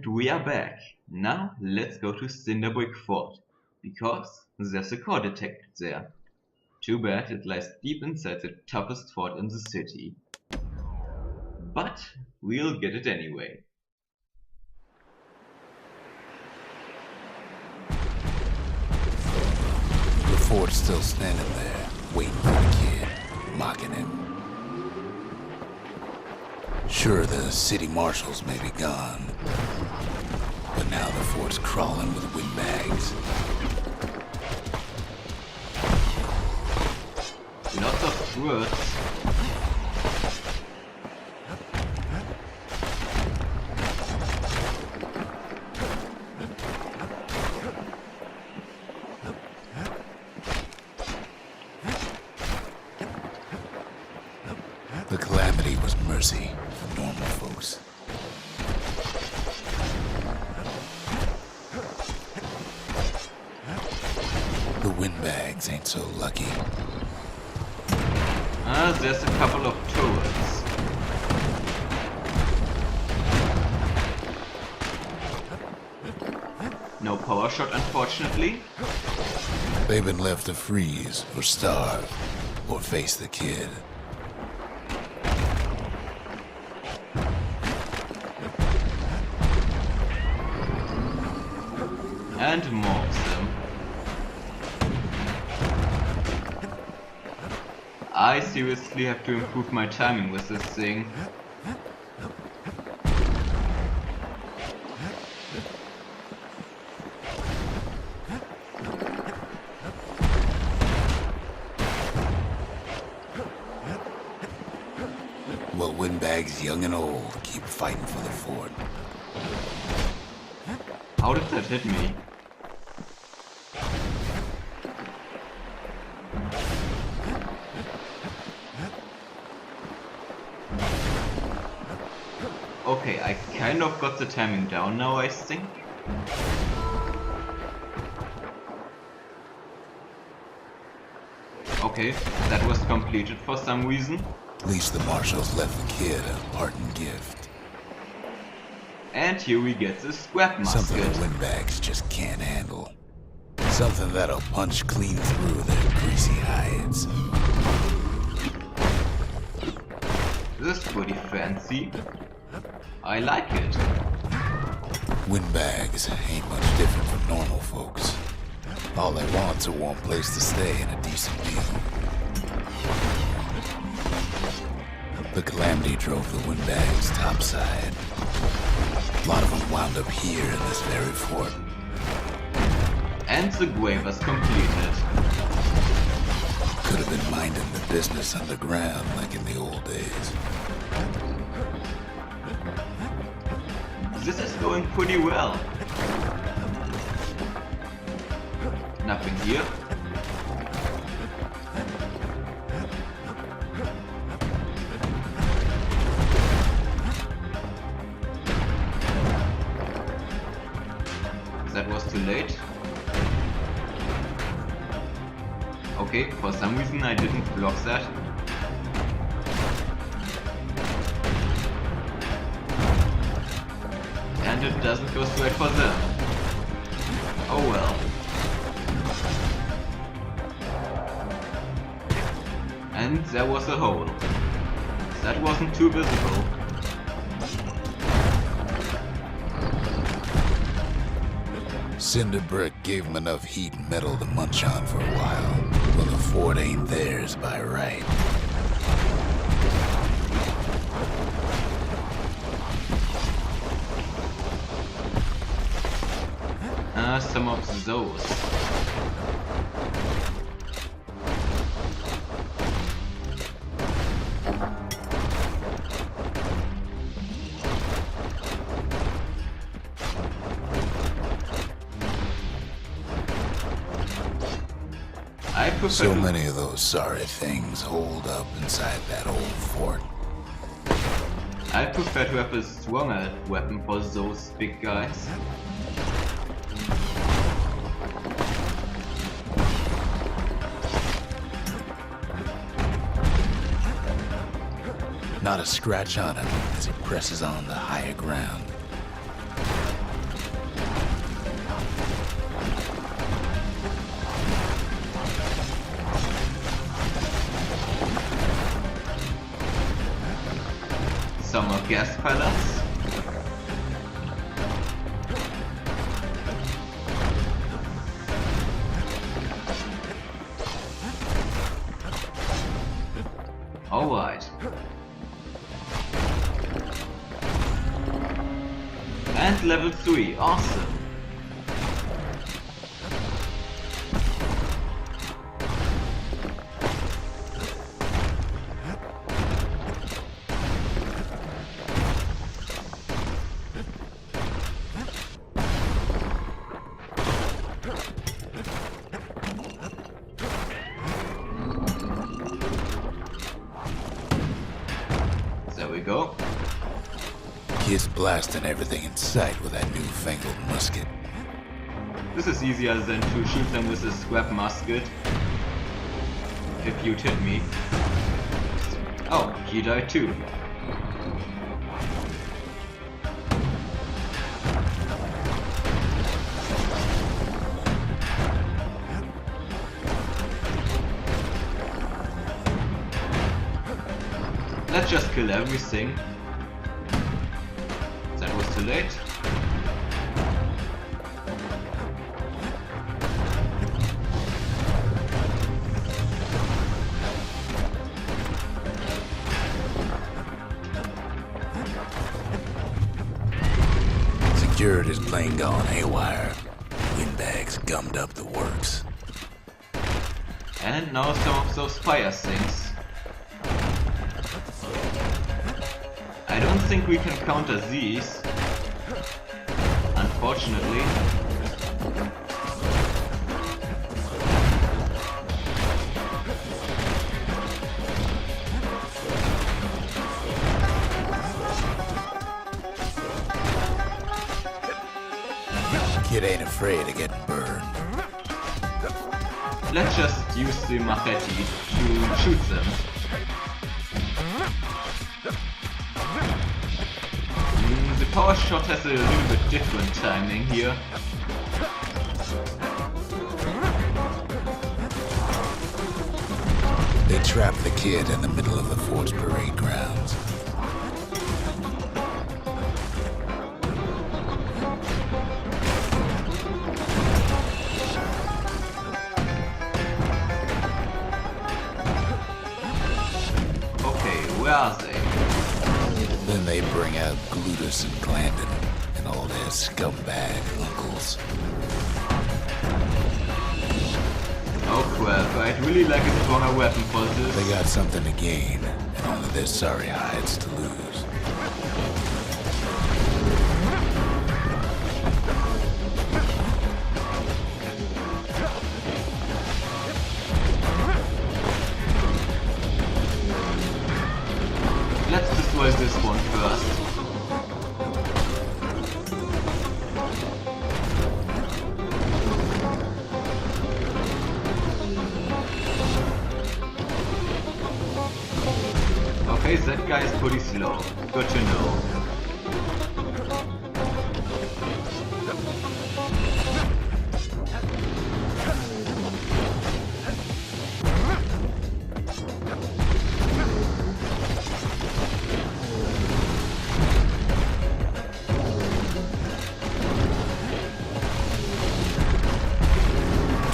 we are back. Now let's go to Cinderbrick Fort, because there's a core detected there. Too bad it lies deep inside the toughest fort in the city. But we'll get it anyway. The fort's still standing there, waiting for the kid, mocking him. Sure, the city marshals may be gone, but now the fort's crawling with windbags. Lots of words. The calamity was mercy for normal folks. The windbags ain't so lucky. There's a couple of turrets. No power shot, unfortunately. They've been left to freeze or starve or face the kid. And more of them. I seriously have to improve my timing with this thing. Well, windbags young and old keep fighting for the fort. How did that hit me? Okay, I kind of got the timing down now, I think. Okay, that was completed for some reason. At least the marshals left the kid a parting gift. And here we get the scrap Something musket. the windbags just can't handle. Something that'll punch clean through their greasy hides. This is pretty fancy. I like it. Windbags ain't much different from normal folks. All they want's a warm place to stay and a decent meal. The calamity drove the windbags topside. A lot of them wound up here in this very fort. And the grave was completed. Could have been minding the business underground like in the old days. This is going pretty well. Nothing here. That was too late. Okay, for some reason I didn't block that. And it doesn't go straight for them. Oh well. And there was a hole. That wasn't too visible. Cinderbrick gave them enough heat and metal to munch on for a while. Well, the fort ain't theirs by right. Some of those. I prefer So many of those sorry things hold up inside that old fort. I prefer to have a stronger weapon for those big guys. Not a scratch on him as he presses on the higher ground. gas pellets. Alright. And level 3, awesome. There we go. Kid's blasting everything in sight with that newfangled musket. This is easier than to shoot them with a scrap musket. If you'd hit me. Oh, he died too. Let's just kill everything. That was too late. Security's plane gone haywire. Windbags gummed up the works. And now some of those fire things. I don't think we can counter these, unfortunately. Kid ain't afraid of getting burned. Let's just use the machete to shoot them. The power shot has a little bit different timing here. They trapped the kid in the middle of the fort's parade grounds. Okay, where are they? Then they bring out Glutus and Glandon and all their scumbag uncles. Oh crap, I'd really like a stronger weapon for this. They got something to gain, and only their sorry hides to lose. Let's destroy this one first. Okay, that guy is pretty slow. Good to know.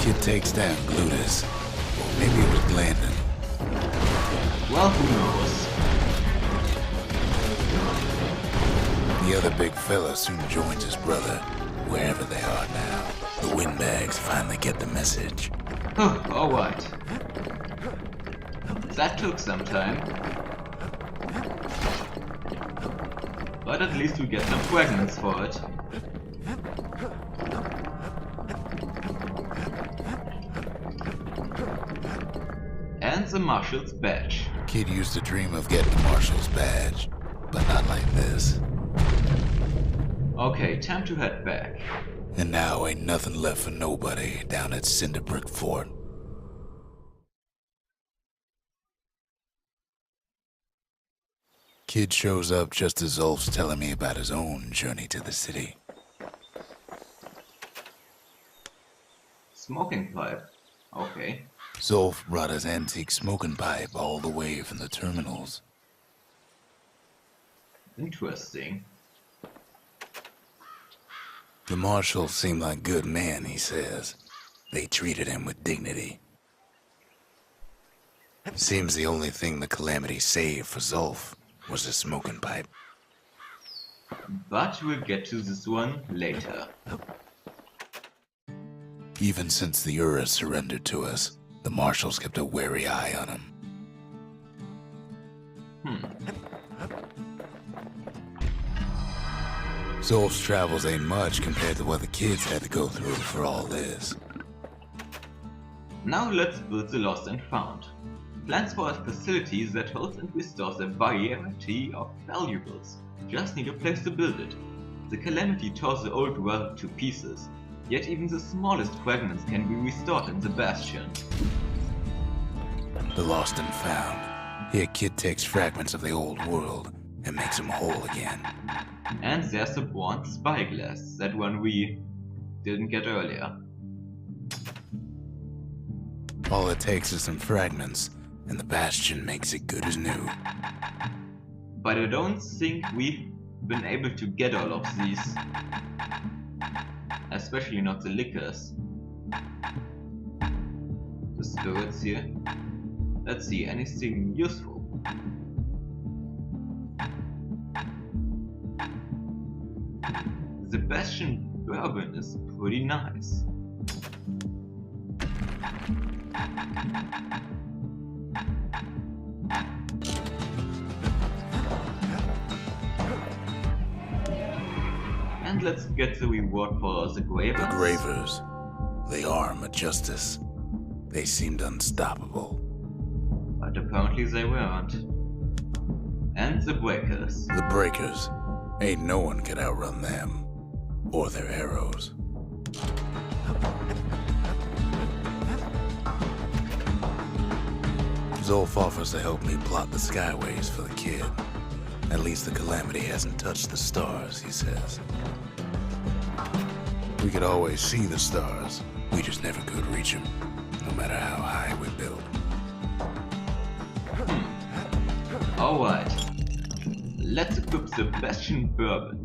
Kid takes down Glutus. Or maybe it was Glandon. Well, who knows? The other big fella soon joins his brother, wherever they are now. The Windbags finally get the message. Oh, alright. That took some time. But at least we get some fragments for it. And the Marshal's badge. Kid used to dream of getting the Marshal's badge, but not like this. Okay, time to head back. And now ain't nothing left for nobody down at Cinderbrick Fort. Kid shows up just as Zulf's telling me about his own journey to the city. Smoking pipe. Okay. Zulf brought his antique smoking pipe all the way from the terminals. Interesting. The marshals seem like good men, he says. They treated him with dignity. Seems the only thing the Calamity saved for Zulf was his smoking pipe. But we'll get to this one later. Even since the Ura surrendered to us, the marshals kept a wary eye on him. Zulf's travels ain't much compared to what the kids had to go through for all this. Now let's build the Lost and Found. Plans for a facility that holds and restores a variety of valuables. Just need a place to build it. The Calamity tore the old world to pieces, yet even the smallest fragments can be restored in the Bastion. The Lost and Found. Here Kid takes fragments of the old world and makes them whole again. And there's the bronze spyglass, that one we didn't get earlier. All it takes is some fragments, and the Bastion makes it good as new. But I don't think we've been able to get all of these. Especially not the liquors. The spirits here. Let's see, anything useful? The Bastion bourbon is pretty nice. And let's get the reward for the Gravers. The Gravers. The arm of justice. They seemed unstoppable. But apparently they weren't. And the Breakers. The Breakers. Ain't no one could outrun them. Or their arrows. Zulf offers to help me plot the skyways for the kid. At least the Calamity hasn't touched the stars, he says. We could always see the stars. We just never could reach them, no matter how high we build. Alright. Let's equip the Bastion bourbon.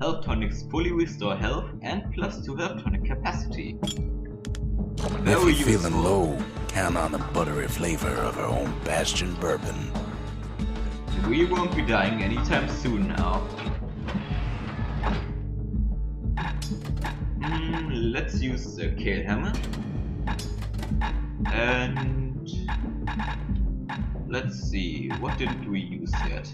Health tonics fully restore health and +2 health tonic capacity. If you're feeling low, count on the buttery flavor of our own Bastion bourbon. We won't be dying anytime soon now. Let's use the Kale Hammer. And let's see, what didn't we use yet?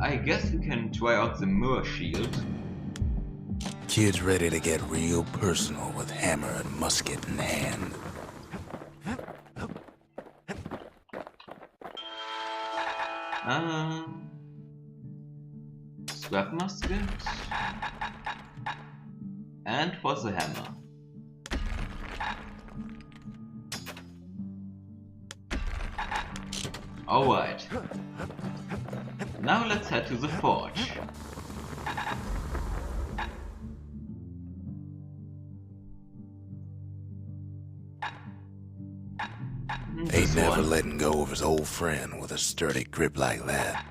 I guess we can try out the Mirror Shield. Kid's ready to get real personal with hammer and musket in hand. Scrap musket. And for the hammer. Alright. Now let's head to the forge. Ain't never letting go of his old friend with a sturdy grip like that.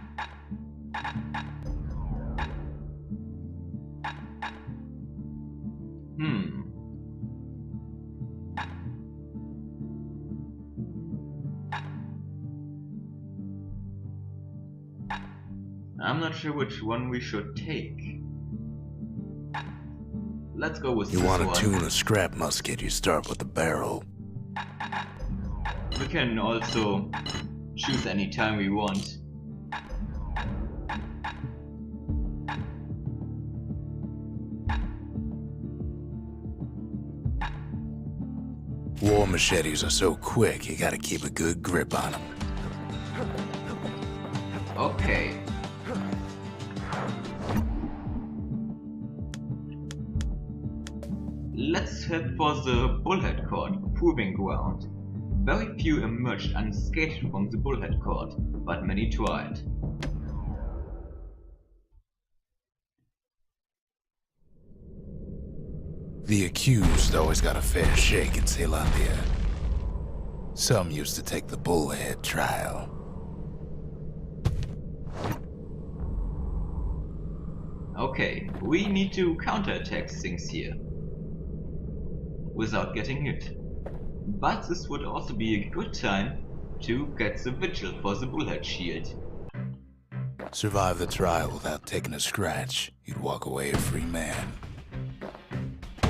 I'm not sure which one we should take. Let's go with this one. You want to tune a scrap musket, you start with the barrel. We can also choose any time we want. War machetes are so quick, you gotta keep a good grip on them. Okay. Let's head for the Bullhead Court proving ground. Very few emerged unscathed from the Bullhead Court, but many tried. The accused always got a fair shake in Celandia. Some used to take the bullhead trial. Okay, we need to counterattack things here without getting hit. But this would also be a good time to get the vigil for the bullhead shield. Survive the trial without taking a scratch, you'd walk away a free man.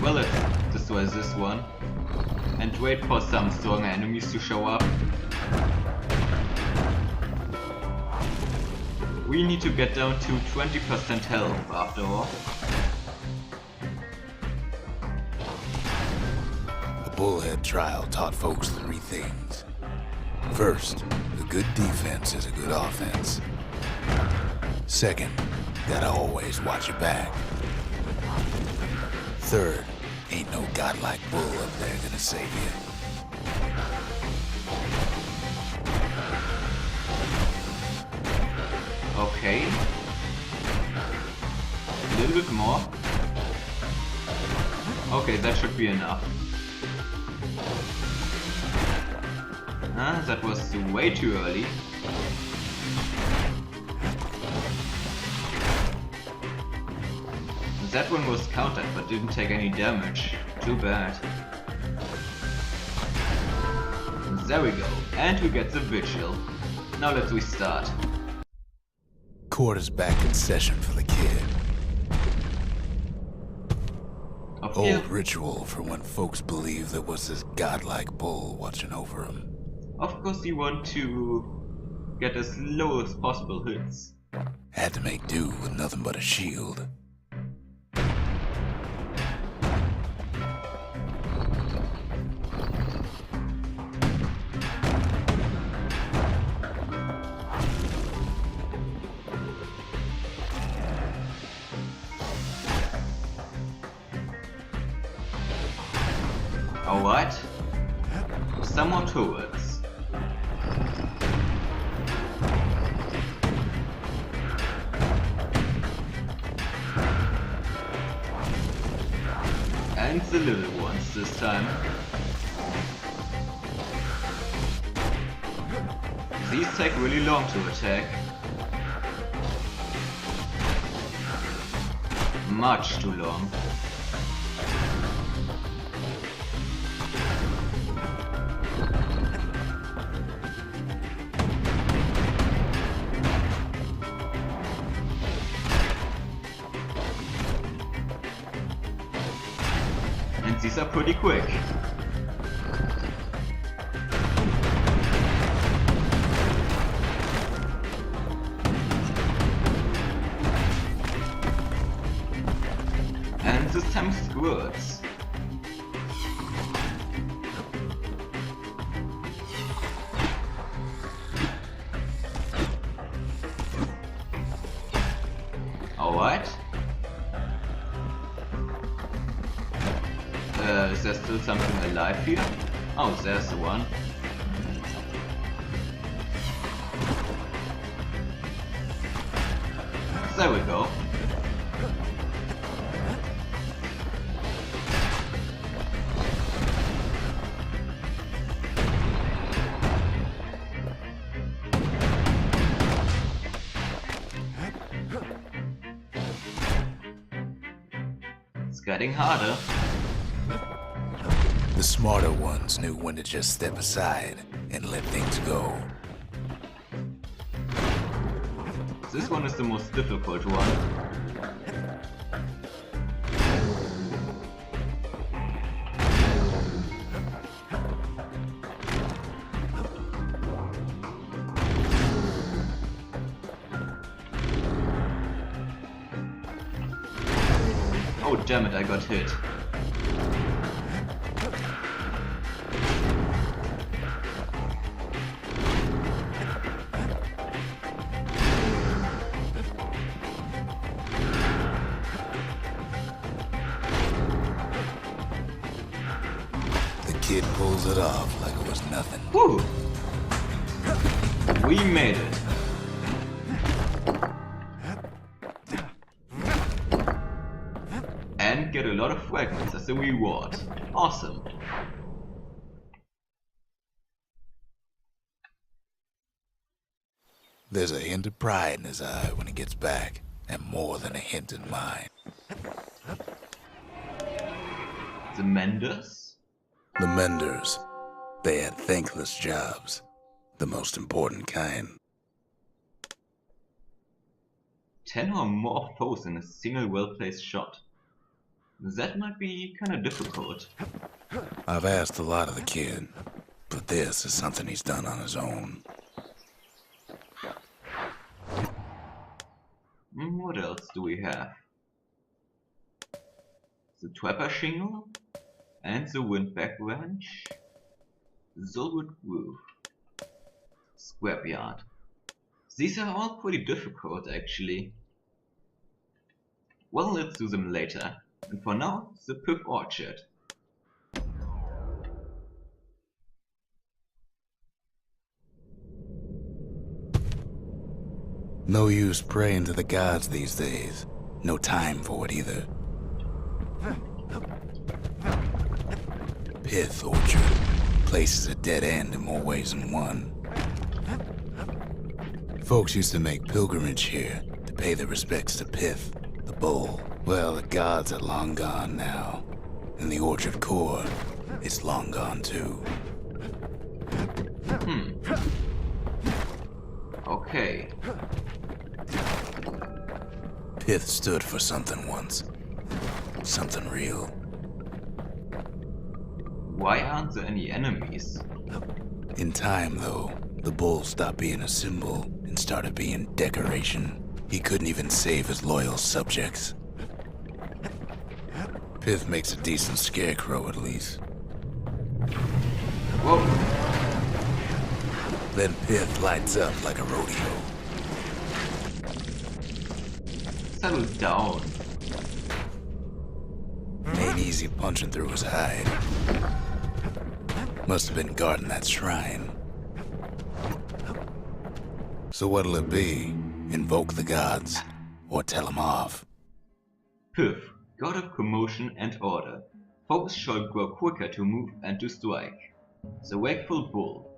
Well, let's destroy this one and wait for some stronger enemies to show up. We need to get down to 20% health after all. The bullhead trial taught folks 3 things. First, a good defense is a good offense. Second, gotta always watch your back. Third, ain't no godlike bull up there gonna save you. Okay. A little bit more. Okay, that should be enough. That was way too early. That one was countered but didn't take any damage. Too bad. There we go. And we get the vigil. Now let's restart. Court is back in session for the kid. Old ritual for when folks believed there was this godlike bull watching over them. Of course you want to get as low as possible hits. Had to make do with nothing but a shield. Alright. Some more turrets. And the little ones this time. These take really long to attack. Much too long. These are pretty quick. And this time squirts. Alright. Is there still something alive here? Oh, there's the one. There we go. It's getting harder. The smarter ones knew when to just step aside and let things go. This one is the most difficult one. Oh damn it, I got hit. Kid pulls it off like it was nothing. Woo! We made it. And get a lot of fragments as a reward. Awesome. There's a hint of pride in his eye when he gets back, and more than a hint in mine. The Menders? The Menders. They had thankless jobs. The most important kind. 10 or more foes in a single well-placed shot. That might be kinda difficult. I've asked a lot of the kid, but this is something he's done on his own. What else do we have? The Trapper Shingle and the Windbag Wrench, Zolwood Groove, Scrapyard. These are all pretty difficult actually. Well, let's do them later. And for now, the Pyth Orchard. No use praying to the gods these days. No time for it either. Pyth Orchard. Place is a dead end in more ways than one. Folks used to make pilgrimage here to pay their respects to Pyth, the bull. Well, the gods are long gone now. And the orchard core is long gone too. Okay. Pyth stood for something once. Something real. Why aren't there any enemies? In time, though, the bull stopped being a symbol and started being decoration. He couldn't even save his loyal subjects. Pyth makes a decent scarecrow, at least. Whoa! Then Pyth lights up like a rodeo. Settle down. Ain't easy punching through his hide. Must have been guarding that shrine. So what'll it be? Invoke the gods, or tell them off? Pyth, god of commotion and order. Foes shall grow quicker to move and to strike. The wakeful bull,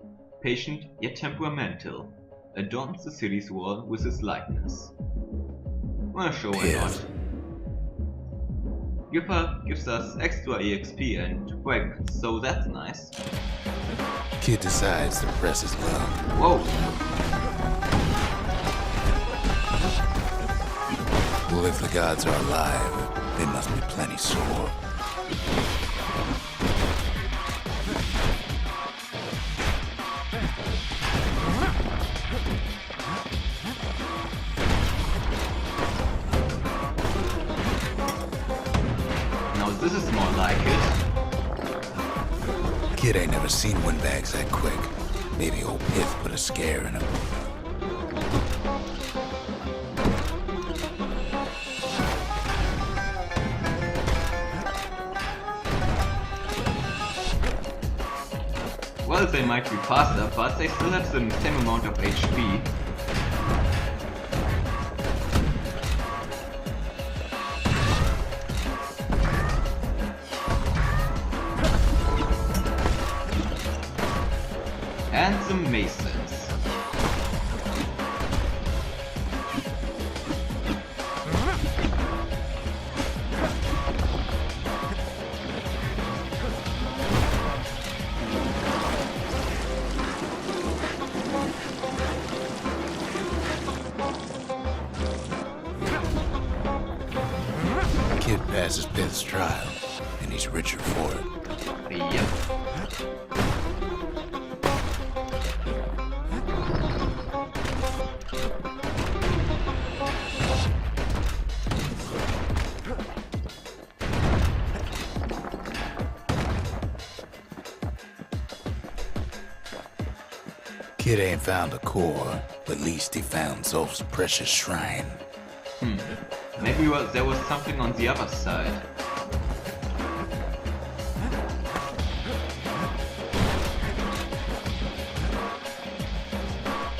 patient yet temperamental, adorns the city's wall with his likeness. Well, sure, why not? Gives us extra EXP and break, so that's nice. Kid decides to press his luck. Whoa! Well, if the gods are alive, they must be plenty sore. Now this is more like it. Kid ain't never seen windbags that quick. Maybe old Pyth put a scare in him. Well, they might be faster, but they still have the same amount of HP. And the Masons. Kid passes Pyth's trial, and he's richer for it. Yep. Kid ain't found a core, but at least he found Zolf's precious shrine. Maybe there was something on the other side.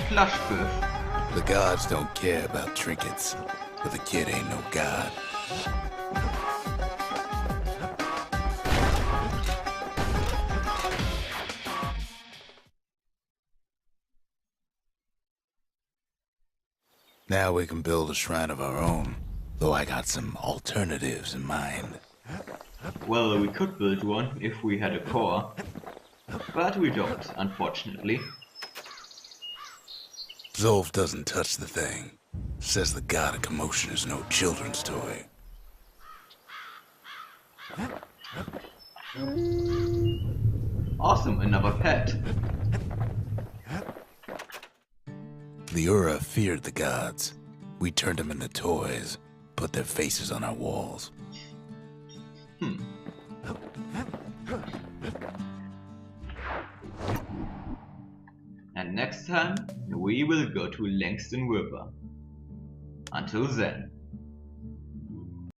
Plush Pyth. The gods don't care about trinkets, but the kid ain't no god. Now we can build a shrine of our own, though I got some alternatives in mind. Well, we could build one if we had a core, but we don't, unfortunately. Zolf doesn't touch the thing. Says the god of commotion is no children's toy. Awesome, another pet. The Ura feared the gods. We turned them into toys, put their faces on our walls. And next time, we will go to Langston River. Until then.